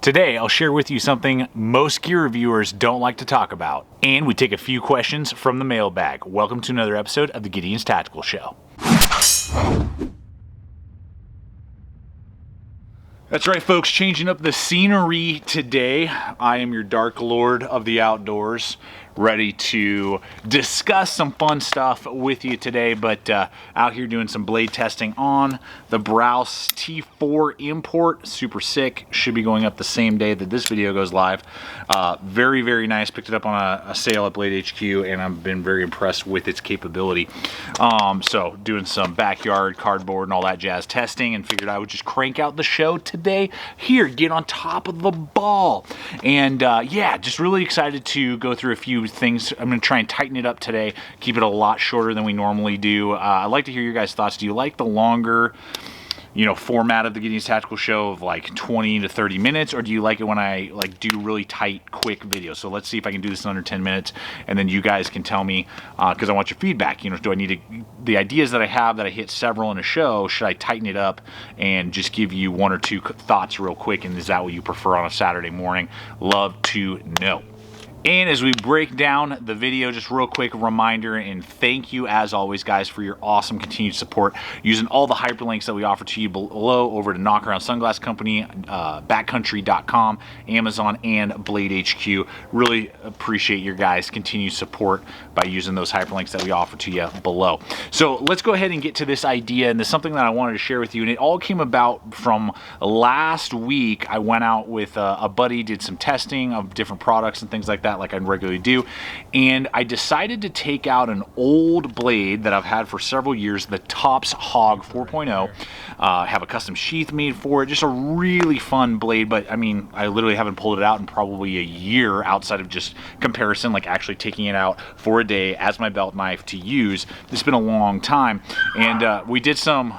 Today, I'll share with you something most gear reviewers don't like to talk about, and we take a few questions from the mailbag. Welcome to another episode of the Gideonstactical Show. That's right, folks, changing up the scenery today. I am your Dark Lord of the outdoors, ready to discuss some fun stuff with you today, but out here doing some blade testing on the Browse T4 import. Super sick. Should be going up the same day that this video goes live. Very, very nice. Picked it up on a sale at Blade HQ, and I've been very impressed with its capability. So doing some backyard cardboard and all that jazz testing, and figured I would just crank out the show today here, get on top of the ball. And yeah, just really excited to go through a few things. I'm going to try and tighten it up today, keep it a lot shorter than we normally do. I'd like to hear your guys' thoughts. Do you like the longer, format of the Gideonstactical Show of like 20 to 30 minutes, or do you like it when I do really tight, quick videos? So let's see if I can do this in under 10 minutes, and then you guys can tell me, because I want your feedback. Do I need the ideas that I have that I hit several in a show, should I tighten it up and just give you one or two thoughts real quick, and is that what you prefer on a Saturday morning? Love to know. And as we break down the video, just real quick reminder and thank you as always, guys, for your awesome continued support using all the hyperlinks that we offer to you below over to Knockaround Sunglass Company, backcountry.com, Amazon, and Blade HQ. Really appreciate your guys' continued support by using those hyperlinks that we offer to you below. So let's go ahead and get to this idea, and this is something that I wanted to share with you, and it all came about from last week. I went out with a buddy, did some testing of different products and things like that, like I regularly do, and I decided to take out an old blade that I've had for several years, the Tops Hog 4.0. Have a custom sheath made for it, just a really fun blade, but I mean, I literally haven't pulled it out in probably a year outside of just comparison, like actually taking it out for a day as my belt knife to use. It's been a long time, and we did some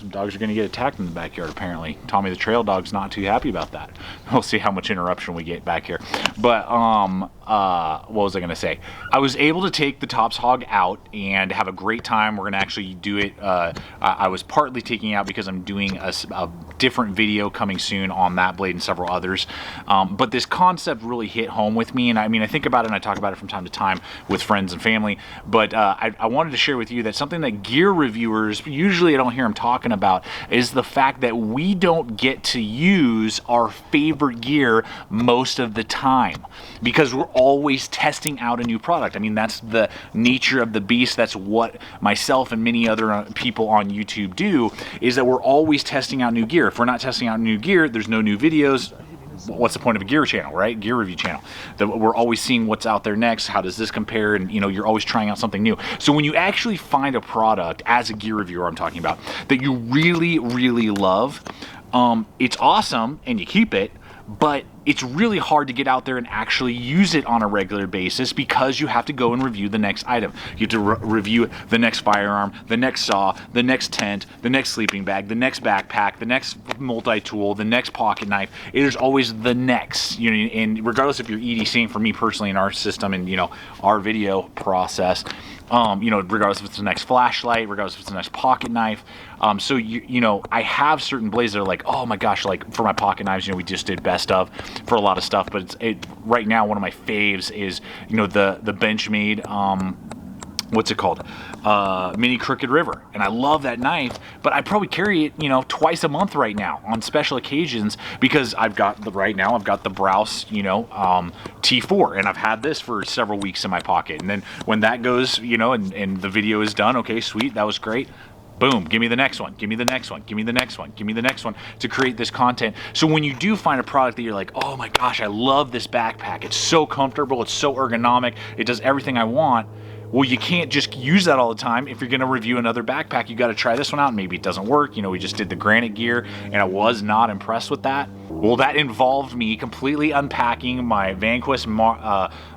dogs are going to get attacked in the backyard apparently. Tommy the trail dog's not too happy about that. We'll see how much interruption we get back here. But what was I going to say? I was able to take the Tops Hog out and have a great time. We're going to actually do it. I was partly taking it out because I'm doing a different video coming soon on that blade and several others. But this concept really hit home with me, and I mean, I think about it and I talk about it from time to time with friends and family, but I wanted to share with you that something that gear reviewers, usually I don't hear them talking about, is the fact that we don't get to use our favorite gear most of the time because we're always testing out a new product. I mean, that's the nature of the beast. That's what myself and many other people on YouTube do, is that we're always testing out new gear. If we're not testing out new gear, there's no new videos. What's the point of a gear channel, right? Gear review channel. That we're always seeing what's out there next. How does this compare? And you're always trying out something new. So when you actually find a product as a gear reviewer, I'm talking about, that you really, really love, it's awesome and you keep it, but it's really hard to get out there and actually use it on a regular basis because you have to go and review the next item. You have to review the next firearm, the next saw, the next tent, the next sleeping bag, the next backpack, the next multi-tool, the next pocket knife. There's always the next, and regardless if you're EDCing, for me personally in our system and our video process, regardless if it's the next flashlight, regardless if it's the next pocket knife. So I have certain blades that are like, oh my gosh, like for my pocket knives, we just did best of for a lot of stuff, but right now one of my faves is the Benchmade, what's it called, Mini Crooked River, and I love that knife, but I probably carry it twice a month right now on special occasions because I've got the Browse T4, and I've had this for several weeks in my pocket, and then when that goes and the video is done, okay, sweet, that was great. Boom, give me the next one, give me the next one, give me the next one, give me the next one, to create this content. So when you do find a product that you're like, oh my gosh, I love this backpack, it's so comfortable, it's so ergonomic, it does everything I want, well, you can't just use that all the time. If you're going to review another backpack, you got to try this one out, and maybe it doesn't work. We just did the Granite gear, and I was not impressed with that. Well, that involved me completely unpacking my Vanquist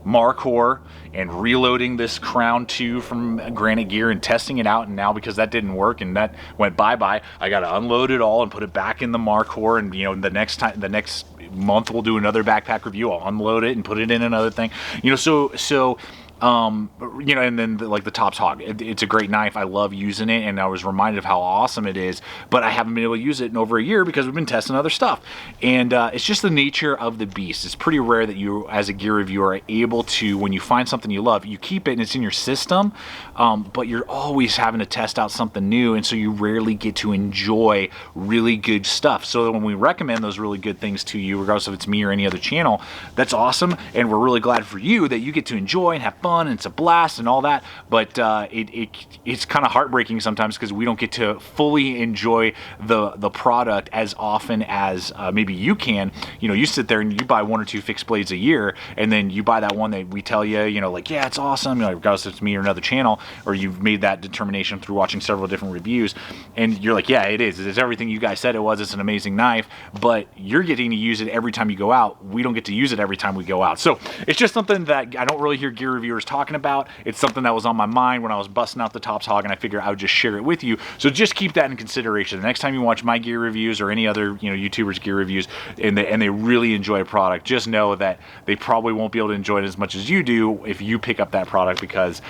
Marcor and reloading this Crown 2 from Granite gear and testing it out. And now, because that didn't work and that went bye-bye, I got to unload it all and put it back in the Marcor. And the next month we'll do another backpack review. I'll unload it and put it in another thing. So You know, and then like the Tops Hog, it's a great knife. I love using it, and I was reminded of how awesome it is, but I haven't been able to use it in over a year because we've been testing other stuff. And it's just the nature of the beast. It's pretty rare that you, as a gear reviewer, are able to, when you find something you love, you keep it and it's in your system, but you're always having to test out something new, and so you rarely get to enjoy really good stuff. So when we recommend those really good things to you, regardless if it's me or any other channel, that's awesome, and we're really glad for you that you get to enjoy and have fun, and it's a blast and all that. But it's kind of heartbreaking sometimes because we don't get to fully enjoy the product as often as maybe you can. You know, you sit there and you buy 1 or 2 fixed blades a year, and then you buy that one that we tell you, you know, like, yeah, it's awesome, you know, regardless if it's me or another channel, or you've made that determination through watching several different reviews, and you're like, yeah, it is. It's everything you guys said it was. It's an amazing knife, but you're getting to use it every time you go out. We don't get to use it every time we go out. So it's just something that I don't really hear gear reviewers talking about. It's something that was on my mind when I was busting out the Tops Hog, and I figured I would just share it with you. So just keep that in consideration. The next time you watch my gear reviews or any other, you know, YouTubers gear reviews, and they really enjoy a product, just know that they probably won't be able to enjoy it as much as you do if you pick up that product, because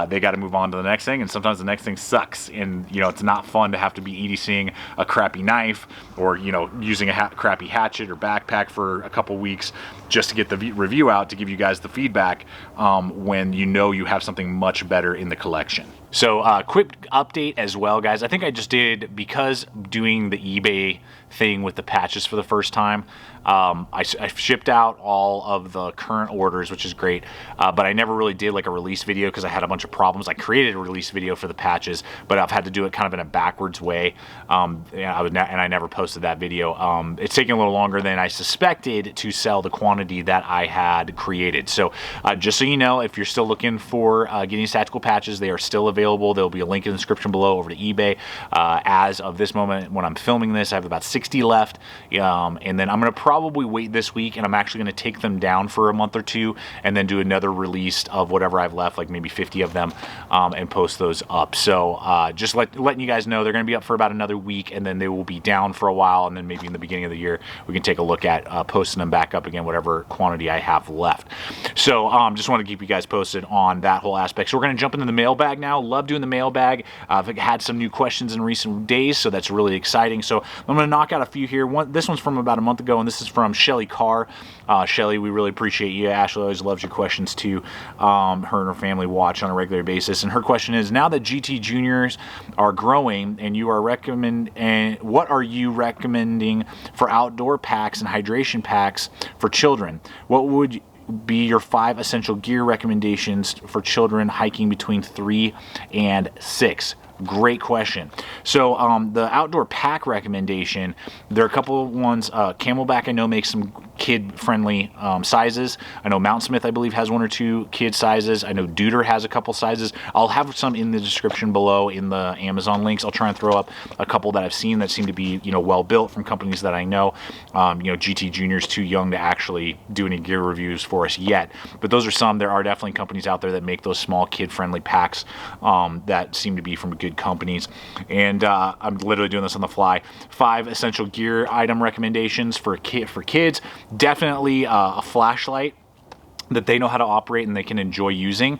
they got to move on to the next thing, and sometimes the next thing sucks, and you know, it's not fun to have to be EDCing a crappy knife, or you know, using a crappy hatchet or backpack for a couple weeks just to get the review out to give you guys the feedback, when you know you have something much better in the collection. So quick update as well, guys. I think I just did, because doing the eBay thing with the patches for the first time, I shipped out all of the current orders, which is great, but I never really did like a release video because I had a bunch of problems. I created a release video for the patches, but I've had to do it kind of in a backwards way, and I never posted that video. It's taking a little longer than I suspected to sell the quantity that I had created. So just so you know, if you're still looking for Gideonstactical patches, they are still available. There'll be a link in the description below over to eBay. As of this moment, when I'm filming this, I have about 60 left, and then I'm going to probably wait this week, and I'm actually going to take them down for a month or two, and then do another release of whatever I've left, like maybe 50 of them, and post those up. So just letting you guys know, they're going to be up for about another week, and then they will be down for a while, and then maybe in the beginning of the year we can take a look at posting them back up again, whatever quantity I have left. So just want to keep you guys posted on that whole aspect. So we're going to jump into the mailbag now. Love doing the mailbag. I've had some new questions in recent days, so that's really exciting. So I'm going to knock out a few here. This one's from about a month ago, and this is from Shelly Carr. Shelly, we really appreciate you. Ashley always loves your questions too. Her and her family watch on a regular basis, and her question is, now that GT Juniors are growing, and you are what are you recommending for outdoor packs and hydration packs for children? What would be your 5 essential gear recommendations for children hiking between 3 and 6? Great question. So the outdoor pack recommendation, there are a couple of ones. Camelback, I know, makes some kid-friendly sizes. I know Mount Smith, I believe, has 1 or 2 kid sizes. I know Deuter has a couple sizes. I'll have some in the description below in the Amazon links. I'll try and throw up a couple that I've seen that seem to be, you know, well built from companies that I know. You know, GT Junior's too young to actually do any gear reviews for us yet, but those are some. There are definitely companies out there that make those small kid-friendly packs that seem to be from good companies. And I'm literally doing this on the fly. 5 essential gear item recommendations for kids. Definitely a flashlight that they know how to operate and they can enjoy using,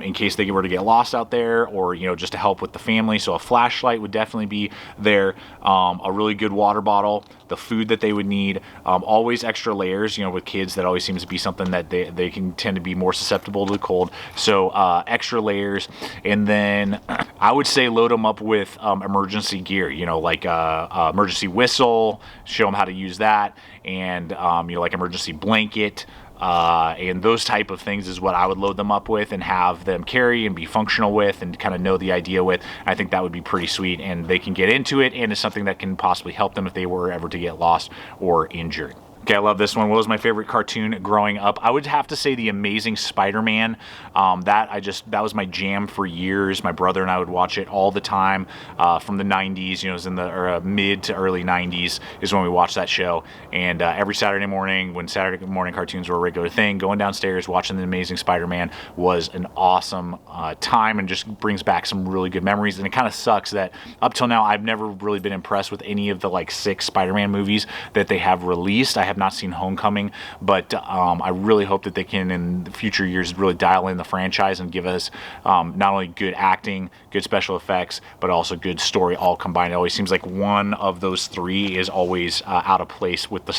in case they were to get lost out there, or you know, just to help with the family. So a flashlight would definitely be there. A really good water bottle, the food that they would need, always extra layers. You know, with kids, that always seems to be something that they can tend to be more susceptible to the cold. So extra layers, and then I would say load them up with emergency gear. You know, like emergency whistle, show them how to use that, and you know, like emergency blanket. And those type of things is what I would load them up with and have them carry and be functional with and kind of know the idea with. I think that would be pretty sweet, and they can get into it, and it's something that can possibly help them if they were ever to get lost or injured. Okay, I love this one. What was my favorite cartoon growing up? I would have to say The Amazing Spider-Man. That was my jam for years. My brother and I would watch it all the time, from the 90s. You know, it was in the mid to early 90s is when we watched that show. And every Saturday morning, when Saturday morning cartoons were a regular thing, going downstairs watching The Amazing Spider-Man was an awesome time, and just brings back some really good memories. And it kind of sucks that up till now I've never really been impressed with any of the like 6 Spider-Man movies that they have released. I haven't have not seen Homecoming, but I really hope that they can in the future years really dial in the franchise and give us not only good acting, good special effects, but also good story all combined. It always seems like one of those three is always out of place with the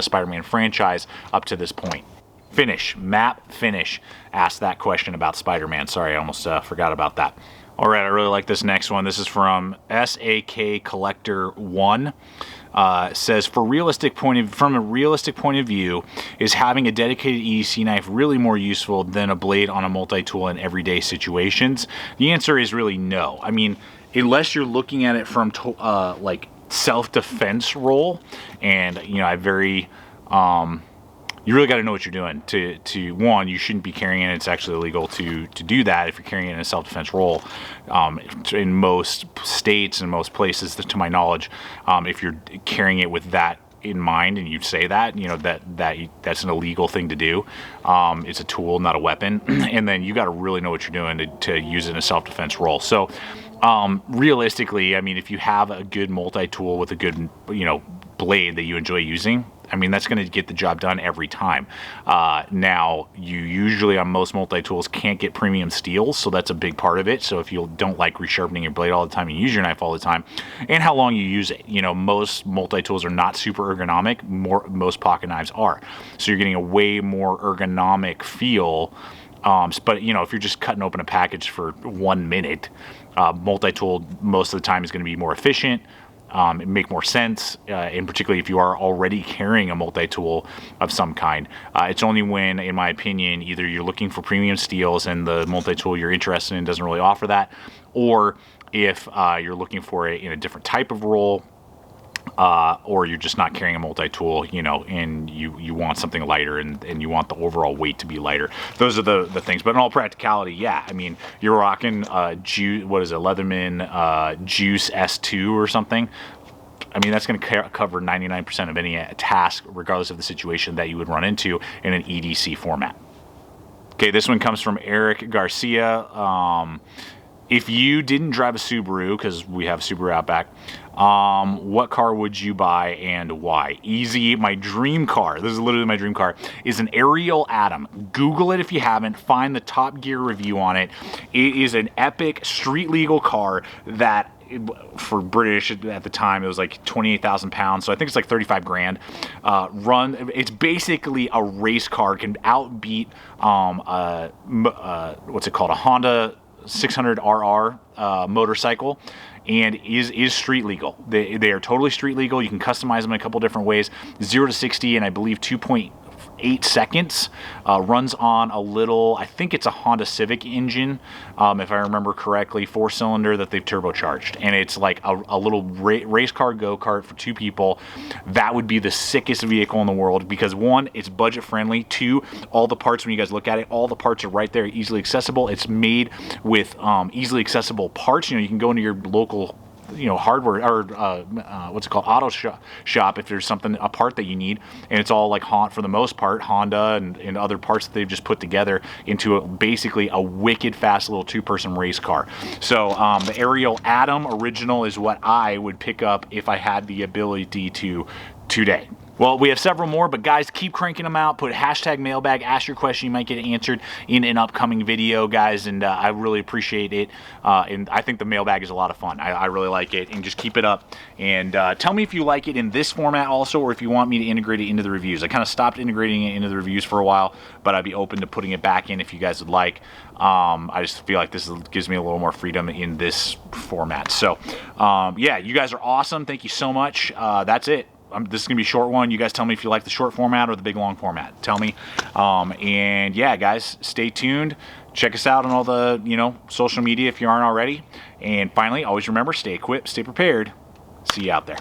Spider-Man franchise up to this point. Finish, map finish, asked that question about Spider-Man. Sorry, I almost forgot about that. All right, I really like this next one. This is from SAK Collector 1. Says, from a realistic point of view, is having a dedicated EDC knife really more useful than a blade on a multi-tool in everyday situations? The answer is really no. I mean, unless you're looking at it from like self-defense role, and I very you really got to know what you're doing to one, you shouldn't be carrying it. It's actually illegal to do that if you're carrying it in a self-defense role in most states and most places, to my knowledge. If you're carrying it with that in mind and you say that, that's an illegal thing to do. It's a tool, not a weapon. And then you got to really know what you're doing to use it in a self-defense role. So realistically, I mean, if you have a good multi-tool with a good blade that you enjoy using, I mean, that's going to get the job done every time. Now, you usually on most multi-tools can't get premium steels, so that's a big part of it. So if you don't like resharpening your blade all the time, you use your knife all the time, and how long you use it. Most multi-tools are not super ergonomic. Most pocket knives are. So you're getting a way more ergonomic feel. But if you're just cutting open a package for 1 minute, multi-tool most of the time is going to be more efficient. Make more sense, and particularly if you are already carrying a multi-tool of some kind. It's only when, in my opinion, either you're looking for premium steels and the multi-tool you're interested in doesn't really offer that, or if you're looking for it in a different type of role, or you're just not carrying a multi-tool, and you want something lighter and you want the overall weight to be lighter. Those are the things. But in all practicality, yeah, I mean, you're rocking Leatherman Juice S2 or something. I mean, that's going to cover 99% of any task, regardless of the situation that you would run into in an EDC format. Okay, this one comes from Eric Garcia. If you didn't drive a Subaru, because we have Subaru Outback, what car would you buy and why? Easy. My dream car, this is literally my dream car, is an Ariel Atom. Google it if you haven't. Find the Top Gear review on it. It is an epic street legal car that, for British at the time, it was like 28,000 pounds, so I think it's like 35 grand. It's basically a race car. It can outbeat what's it called, a Honda 600RR motorcycle, and is street legal. They are totally street legal. You can customize them in a couple different ways. 0 to 60 in, I believe, 2.8 seconds. Runs on a little, I think it's a Honda Civic engine, if I remember correctly, 4-cylinder that they've turbocharged. And it's like a little race car go-kart for 2 people. That would be the sickest vehicle in the world because, 1, it's budget friendly. 2, all the parts, when you guys look at it, all the parts are right there, easily accessible. It's made with easily accessible parts. You can go into your local hardware or what's it called, auto shop, if there's a part that you need, and it's all like for the most part Honda and other parts that they've just put together into basically a wicked fast little 2-person race car. So the Ariel Atom original is what I would pick up if I had the ability to today. Well, we have several more, but guys, keep cranking them out. Put hashtag mailbag, ask your question. You might get answered in an upcoming video, guys, and I really appreciate it. And I think the mailbag is a lot of fun. I really like it, and just keep it up. And tell me if you like it in this format also, or if you want me to integrate it into the reviews. I kind of stopped integrating it into the reviews for a while, but I'd be open to putting it back in if you guys would like. I just feel like this gives me a little more freedom in this format. So, yeah, you guys are awesome. Thank you so much. That's it. This is going to be a short one. You guys tell me if you like the short format or the big long format. Tell me. And yeah, guys, stay tuned. Check us out on all the, social media if you aren't already. And finally, always remember, stay equipped, stay prepared. See you out there.